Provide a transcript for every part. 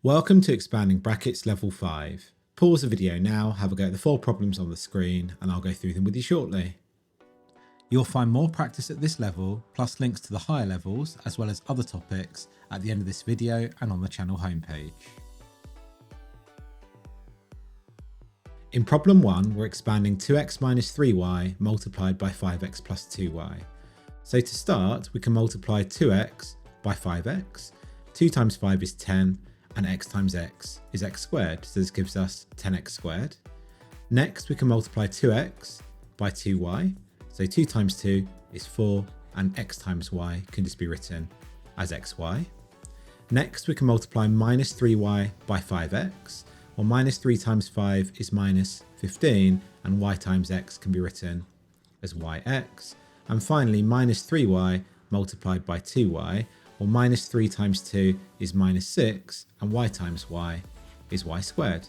Welcome to Expanding Brackets Level 5. Pause the video now, have a go at the 4 problems on the screen, and I'll go through them with you shortly. You'll find more practice at this level, plus links to the higher levels, as well as other topics, at the end of this video and on the channel homepage. In problem 1, we're expanding 2x minus 3y multiplied by 5x plus 2y. So to start, we can multiply 2x by 5x, 2 times 5 is 10, and x times x is x squared, so this gives us 10x squared. Next, we can multiply 2x by 2y, so 2 times 2 is 4, and x times y can just be written as xy. Next, we can multiply minus 3y by 5x, or minus 3 times 5 is minus 15, and y times x can be written as yx. And finally, minus 3y multiplied by 2y, or minus 3 times 2 is minus 6, and y times y is y squared.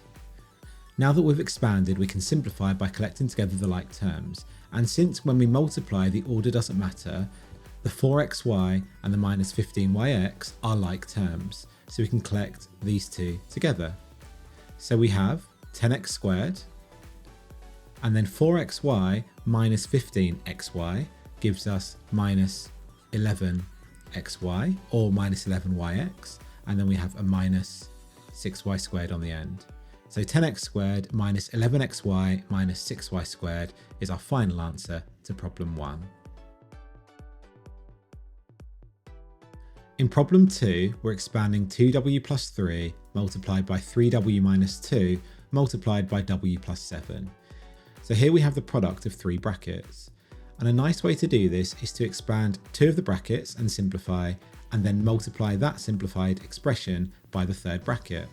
Now that we've expanded, we can simplify by collecting together the like terms, and since when we multiply the order doesn't matter, the 4xy and the minus 15yx are like terms, so we can collect these two together. So we have 10x squared, and then 4xy minus 15xy gives us minus 11xy, or minus 11yx, and then we have a minus 6y squared on the end. So 10x squared minus 11xy minus 6y squared is our final answer to problem 1. In problem 2, we're expanding 2w plus 3 multiplied by 3w minus 2 multiplied by w plus 7. So here we have the product of 3 brackets. And a nice way to do this is to expand 2 of the brackets and simplify, and then multiply that simplified expression by the 3rd bracket.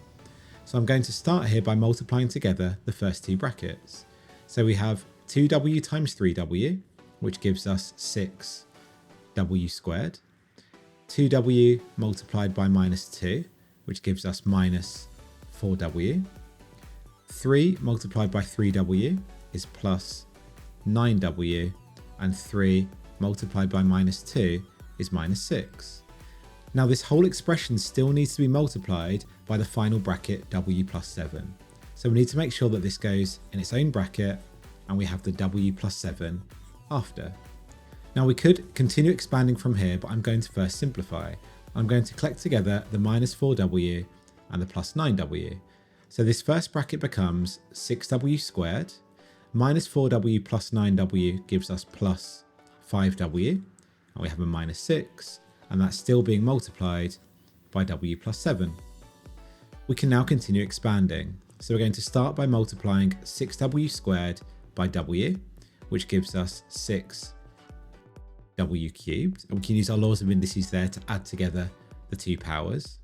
So I'm going to start here by multiplying together the first 2 brackets. So we have 2w times 3w, which gives us 6w squared. 2w multiplied by minus 2, which gives us minus 4w. 3 multiplied by 3w is plus 9w. And 3 multiplied by minus 2 is minus 6. Now this whole expression still needs to be multiplied by the final bracket w plus 7. So we need to make sure that this goes in its own bracket and we have the w plus 7 after. Now we could continue expanding from here, but I'm going to first simplify. I'm going to collect together the minus 4w and the plus 9w. So this first bracket becomes 6w squared. Minus 4w plus 9w gives us plus 5w, and we have a minus 6, and that's still being multiplied by w plus 7. We can now continue expanding. So we're going to start by multiplying 6w squared by w, which gives us 6w cubed, and we can use our laws of indices there to add together the 2 powers.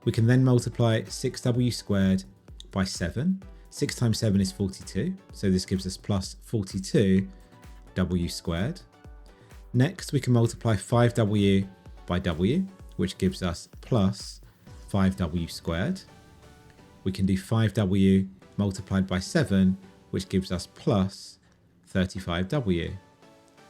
We can then multiply 6w squared by 7. 6 times 7 is 42, so this gives us plus 42w squared. Next, we can multiply 5w by w, which gives us plus 5w squared. We can do 5w multiplied by 7, which gives us plus 35w.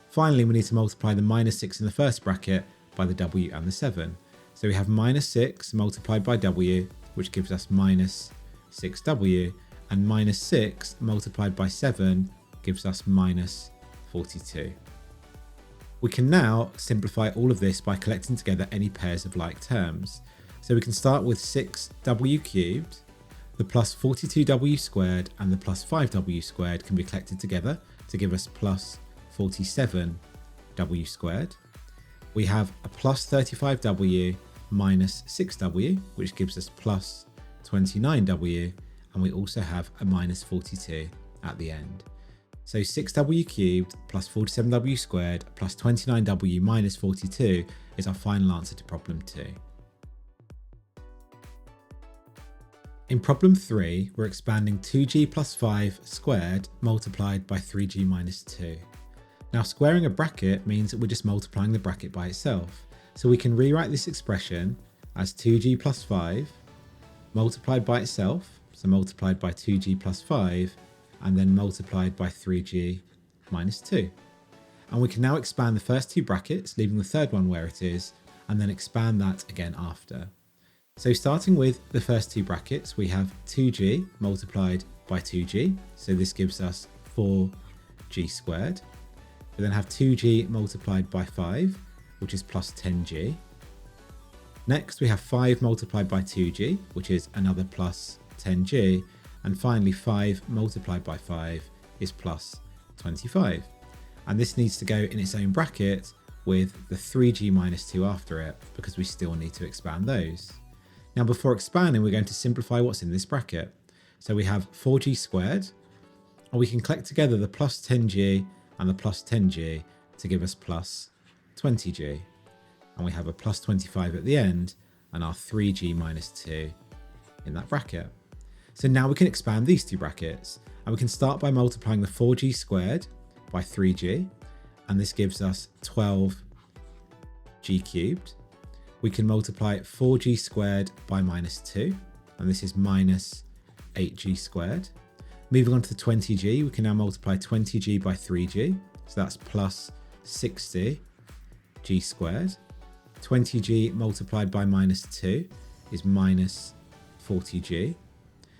Finally, we need to multiply the minus 6 in the first bracket by the w and the 7. So we have minus 6 multiplied by w, which gives us minus 6w, and minus 6 multiplied by 7 gives us minus 42. We can now simplify all of this by collecting together any pairs of like terms. So we can start with 6w cubed, the plus 42w squared and the plus 5w squared can be collected together to give us plus 47w squared. We have a plus 35w minus 6w, which gives us plus 29w, and we also have a minus 42 at the end. So 6w cubed plus 47w squared plus 29w minus 42 is our final answer to problem 2. In problem 3, we're expanding 2g plus 5 squared multiplied by 3g minus 2. Now squaring a bracket means that we're just multiplying the bracket by itself. So we can rewrite this expression as 2g plus 5 multiplied by itself, so multiplied by 2g plus 5, and then multiplied by 3g minus 2. And we can now expand the first 2 brackets, leaving the third one where it is, and then expand that again after. So starting with the first two brackets, we have 2g multiplied by 2g. So this gives us 4g squared. We then have 2g multiplied by 5, which is plus 10g. Next, we have 5 multiplied by 2g, which is another plus 10g. And finally, 5 multiplied by 5 is plus 25. And this needs to go in its own bracket with the 3g minus 2 after it, because we still need to expand those. Now, before expanding, we're going to simplify what's in this bracket. So we have 4g squared, and we can collect together the plus 10g and the plus 10g to give us plus 20g. And we have a plus 25 at the end, and our 3g minus 2 in that bracket. So now we can expand these two brackets, and we can start by multiplying the 4g squared by 3g, and this gives us 12g cubed. We can multiply 4g squared by minus 2, and this is minus 8g squared. Moving on to the 20g, we can now multiply 20g by 3g, so that's plus 60g squared. 20g multiplied by minus 2 is minus 40g.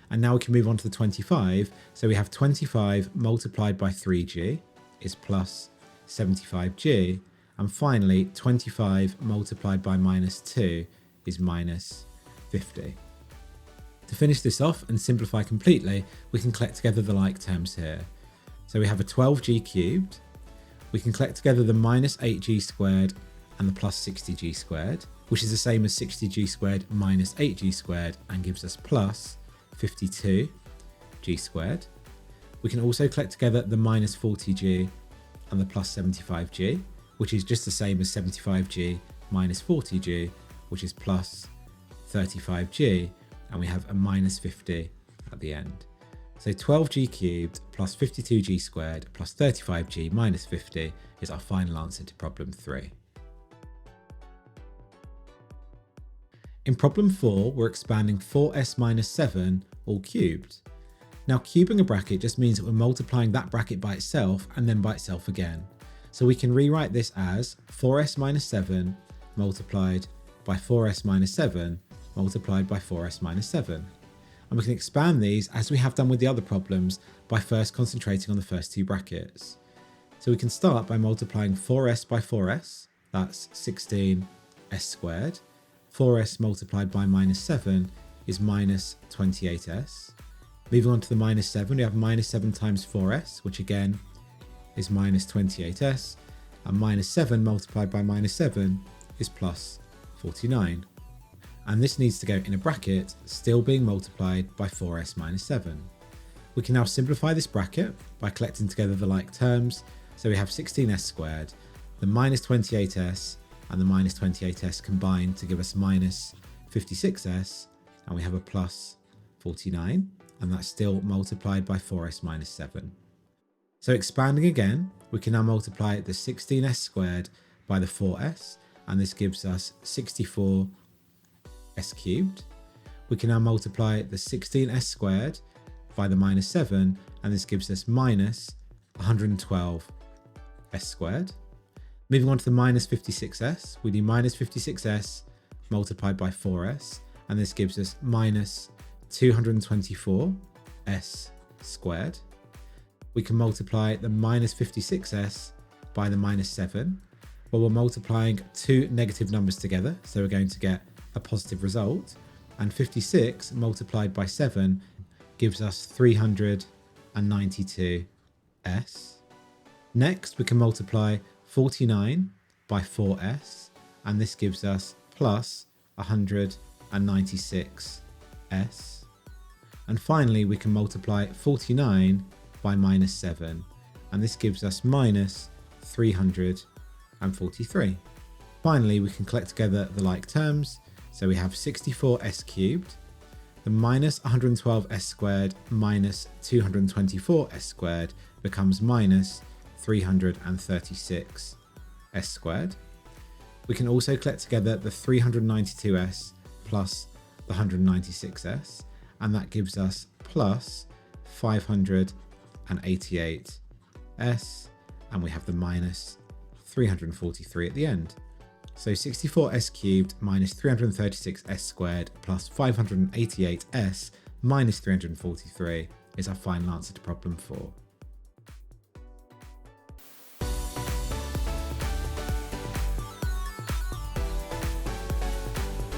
And now we can move on to the 25. So we have 25 multiplied by 3g is plus 75g. And finally, 25 multiplied by minus 2 is minus 50. To finish this off and simplify completely, we can collect together the like terms here. So we have a 12g cubed. We can collect together the minus 8g squared and the plus 60g squared, which is the same as 60g squared minus 8g squared and gives us plus 52g squared. We can also collect together the minus 40g and the plus 75g, which is just the same as 75g minus 40g, which is plus 35g, and we have a minus 50 at the end. So 12g cubed plus 52g squared plus 35g minus 50 is our final answer to problem 3. In problem 4, we're expanding 4s minus 7 all cubed. Now, cubing a bracket just means that we're multiplying that bracket by itself and then by itself again. So we can rewrite this as 4s minus 7 multiplied by 4s minus 7 multiplied by 4s minus 7. And we can expand these as we have done with the other problems by first concentrating on the first two brackets. So we can start by multiplying 4s by 4s, that's 16s squared. 4s multiplied by minus 7 is minus 28s. Moving on to the minus 7, we have minus 7 times 4s, which again is minus 28s. And minus 7 multiplied by minus 7 is plus 49. And this needs to go in a bracket, still being multiplied by 4s minus 7. We can now simplify this bracket by collecting together the like terms. So we have 16s squared, the minus 28s, and the minus 28s combined to give us minus 56s, and we have a plus 49, and that's still multiplied by 4s minus 7. So expanding again, we can now multiply the 16s squared by the 4s, and this gives us 64s cubed. We can now multiply the 16s squared by the minus 7, and this gives us minus 112s squared. Moving on to the minus 56s, we do minus 56s multiplied by 4s, and this gives us minus 224s squared. We can multiply the minus 56s by the minus 7, well, we're multiplying two negative numbers together, so we're going to get a positive result, and 56 multiplied by 7 gives us 392s. Next, we can multiply 49 by 4s, and this gives us plus 196s. And finally, we can multiply 49 by minus 7, and this gives us minus 343. Finally, we can collect together the like terms. So we have 64s cubed, the minus 112s squared minus 224s squared becomes minus 336s squared. We can also collect together the 392s plus the 196s, and that gives us plus 588s, and we have the minus 343 at the end. So 64s cubed minus 336s squared plus 588s minus 343 is our final answer to problem 4.